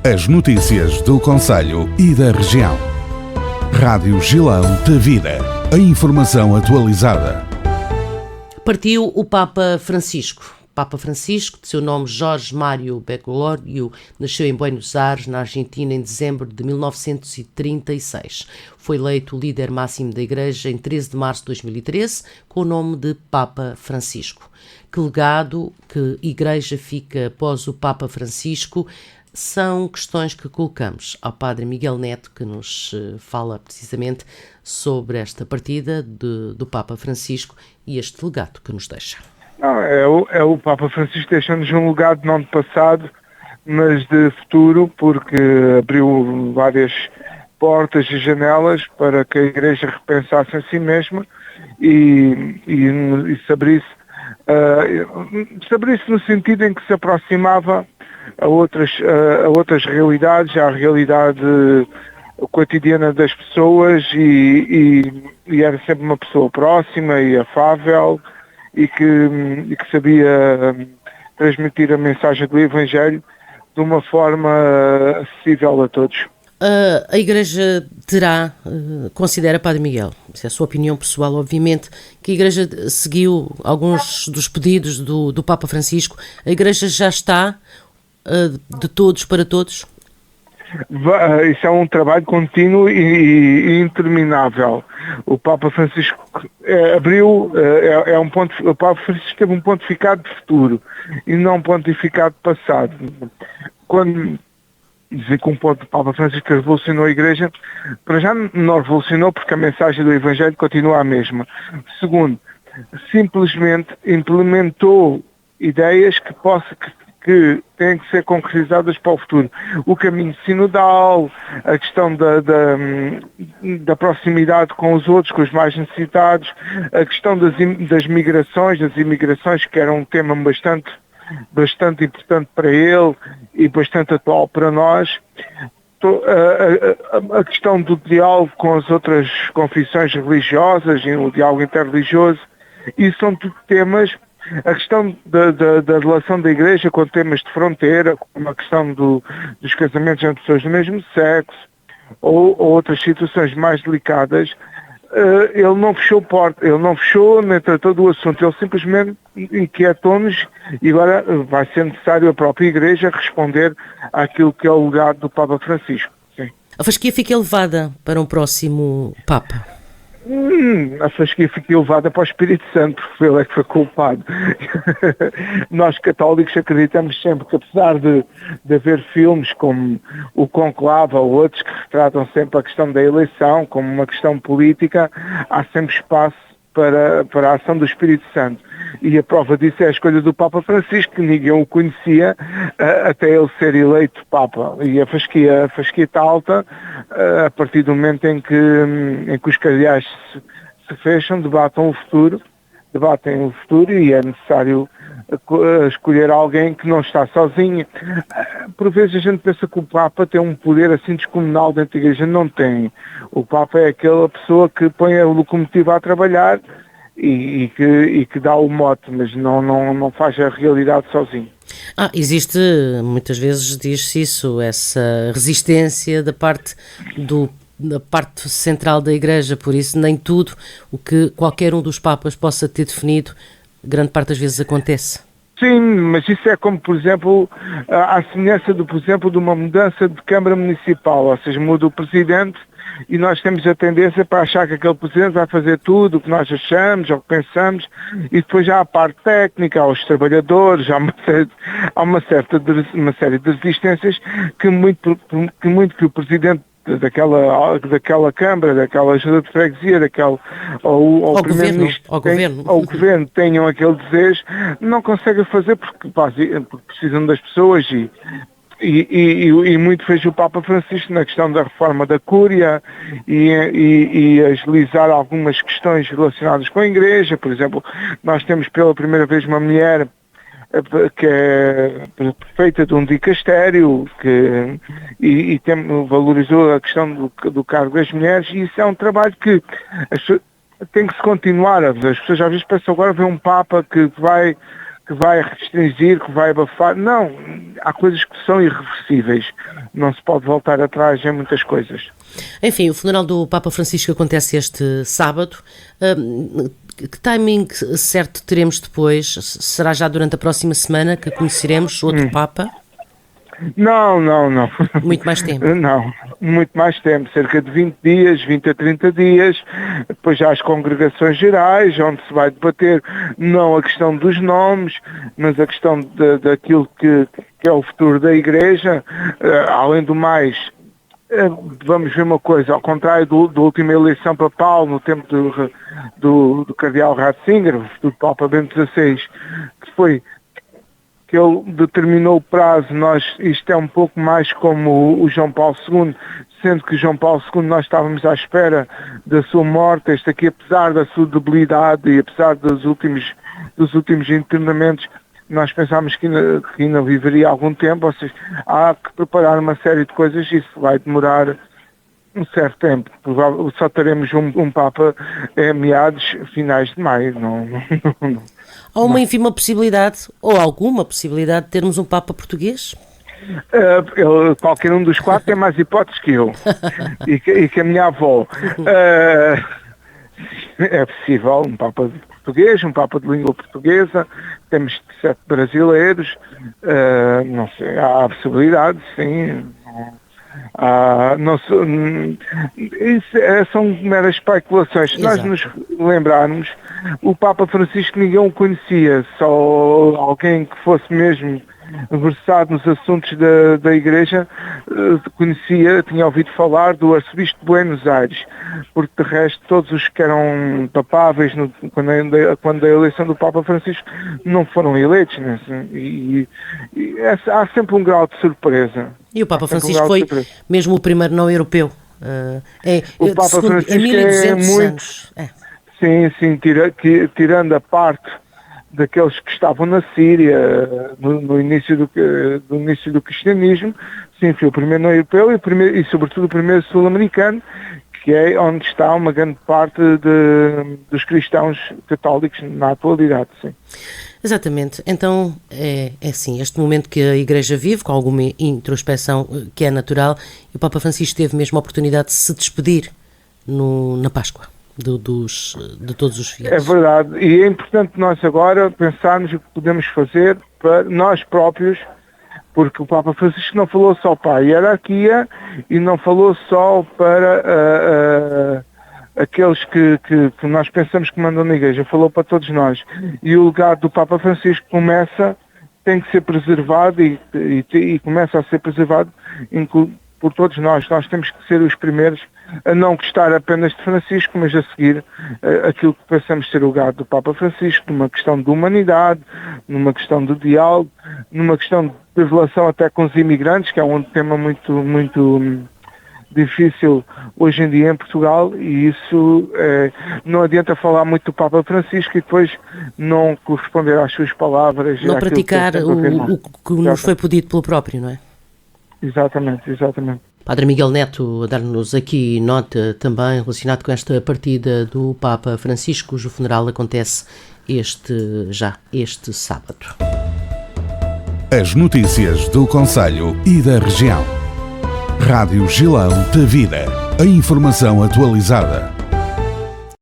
As notícias do concelho e da região. Rádio Gilão de Vida. A informação atualizada. Partiu o Papa Francisco. Papa Francisco, de seu nome Jorge Mário Bergoglio, nasceu em Buenos Aires, na Argentina, em dezembro de 1936. Foi eleito líder máximo da Igreja em 13 de março de 2013, com o nome de Papa Francisco. Que legado, que Igreja fica após o Papa Francisco? São questões que colocamos ao Padre Miguel Neto, que nos fala precisamente sobre esta partida do Papa Francisco e este legado que nos deixa. O Papa Francisco deixa-nos um legado não de passado, mas de futuro, porque abriu várias portas e janelas para que a Igreja repensasse em si mesma e se abrisse no sentido em que se aproximava a outras realidades, à realidade cotidiana das pessoas e era sempre uma pessoa próxima e afável e que sabia transmitir a mensagem do Evangelho de uma forma acessível a todos. A Igreja considera, Padre Miguel, se é a sua opinião pessoal, obviamente, que a Igreja seguiu alguns dos pedidos do Papa Francisco. A Igreja já está de todos para todos? Isso é um trabalho contínuo e interminável. O Papa Francisco abriu, o Papa Francisco teve um pontificado de futuro e não um pontificado de passado. Quando dizer que o Papa Francisco revolucionou a Igreja, para já não revolucionou porque a mensagem do Evangelho continua a mesma. Segundo, simplesmente implementou ideias que têm que ser concretizadas para o futuro. O caminho sinodal, a questão da proximidade com os outros, com os mais necessitados, a questão das imigrações, que era um tema bastante importante para ele e bastante atual para nós. A questão do diálogo com as outras confissões religiosas e o diálogo interreligioso, isso são tudo temas. A questão da relação da Igreja com temas de fronteira, como a questão dos casamentos entre pessoas do mesmo sexo ou outras situações mais delicadas, ele não fechou porta, ele não fechou nem tratou do assunto, ele simplesmente inquietou-nos e agora vai ser necessário a própria Igreja responder àquilo que é o legado do Papa Francisco. Sim. A fasquia fica elevada para um próximo Papa? A fasquia fica elevada para o Espírito Santo, porque ele é que foi culpado. Nós católicos acreditamos sempre que, apesar de haver filmes como o Conclave ou outros que retratam sempre a questão da eleição como uma questão política, há sempre espaço para a ação do Espírito Santo. E a prova disso é a escolha do Papa Francisco, que ninguém o conhecia até ele ser eleito Papa. E a fasquia está alta a partir do momento em que os cardeais se fecham, debatem o futuro e é necessário escolher alguém que não está sozinho. Por vezes a gente pensa que o Papa tem um poder assim descomunal dentro da Igreja. Não tem. O Papa é aquela pessoa que põe a locomotiva a trabalhar e que dá o mote, mas não faz a realidade sozinho. Existe, muitas vezes diz-se isso, essa resistência da parte central da Igreja, por isso nem tudo o que qualquer um dos Papas possa ter definido, grande parte das vezes acontece. Sim, mas isso é como, por exemplo, a semelhança, por exemplo, de uma mudança de Câmara Municipal, ou seja, muda o Presidente e nós temos a tendência para achar que aquele Presidente vai fazer tudo o que nós achamos ou que pensamos e depois já há a parte técnica, há os trabalhadores, há uma série de resistências que o Presidente daquela Câmara, daquela Junta de Freguesia, ou o Primeiro-Ministro ou o Governo tenham aquele desejo, não conseguem fazer porque precisam das pessoas e muito fez o Papa Francisco na questão da reforma da Cúria e agilizar algumas questões relacionadas com a Igreja. Por exemplo, nós temos pela primeira vez uma mulher que é prefeita de um dicastério e valorizou a questão do cargo das mulheres, e isso é um trabalho que tem que se continuar. As pessoas às vezes pensam agora ver um Papa que que vai restringir, que vai abafar. Não, há coisas que são irreversíveis. Não se pode voltar atrás em muitas coisas. Enfim, o funeral do Papa Francisco acontece este sábado. Que timing certo teremos depois? Será já durante a próxima semana que conheceremos outro Papa? Não. Muito mais tempo? Não, muito mais tempo, cerca de 20 dias, 20 a 30 dias, depois já as congregações gerais, onde se vai debater não a questão dos nomes, mas a questão daquilo que é o futuro da Igreja. Além do mais, vamos ver uma coisa, ao contrário da última eleição papal, no tempo do cardeal Ratzinger, do Papa Bento XVI, que ele determinou o prazo. Isto é um pouco mais como o João Paulo II, sendo que João Paulo II nós estávamos à espera da sua morte. Este aqui, apesar da sua debilidade e apesar dos últimos internamentos, nós pensámos que ainda viveria algum tempo. Ou seja, há que preparar uma série de coisas e isso vai demorar um certo tempo. Só teremos um Papa meados, finais de maio. Não. Há uma ínfima possibilidade, ou alguma possibilidade, de termos um Papa português? Qualquer um dos 4 tem mais hipóteses que eu e que a minha avó. É possível um Papa português, um Papa de língua portuguesa. Temos 7 brasileiros. Não sei, há possibilidade, sim. São meras especulações. Se nós nos lembrarmos, o Papa Francisco ninguém o conhecia, só alguém que fosse mesmo versado nos assuntos da Igreja conhecia, tinha ouvido falar do arcebispo de Buenos Aires, porque de resto todos os que eram papáveis quando a eleição do Papa Francisco não foram eleitos, né? Há sempre um grau de surpresa. E o Papa Francisco foi mesmo o primeiro não europeu. O Papa Francisco 1200 anos. Sim, tirando a parte daqueles que estavam na Síria no início do cristianismo, sim, foi o primeiro não europeu e sobretudo o primeiro sul-americano, que é onde está uma grande parte dos cristãos católicos na atualidade, sim. Exatamente. Então, é assim, este momento que a Igreja vive, com alguma introspeção que é natural, e o Papa Francisco teve mesmo a oportunidade de se despedir na Páscoa de todos os fiéis. É verdade, e é importante nós agora pensarmos o que podemos fazer para nós próprios, porque o Papa Francisco não falou só para a hierarquia e não falou só para aqueles que nós pensamos que mandam na Igreja, falou para todos nós. E o legado do Papa Francisco tem que ser preservado e começa a ser preservado por todos nós. Nós temos que ser os primeiros a não gostar apenas de Francisco, mas a seguir aquilo que pensamos ser o legado do Papa Francisco, numa questão de humanidade, numa questão de diálogo, numa questão de relação até com os imigrantes, que é um tema muito, muito difícil hoje em dia em Portugal, e isso não adianta falar muito do Papa Francisco e depois não corresponder às suas palavras. Não praticar o que nos foi pedido pelo próprio, não é? Exatamente. Padre Miguel Neto a dar-nos aqui nota também relacionado com esta partida do Papa Francisco, cujo funeral acontece este sábado. As notícias do concelho e da região. Rádio Gilão da Vida. A informação atualizada.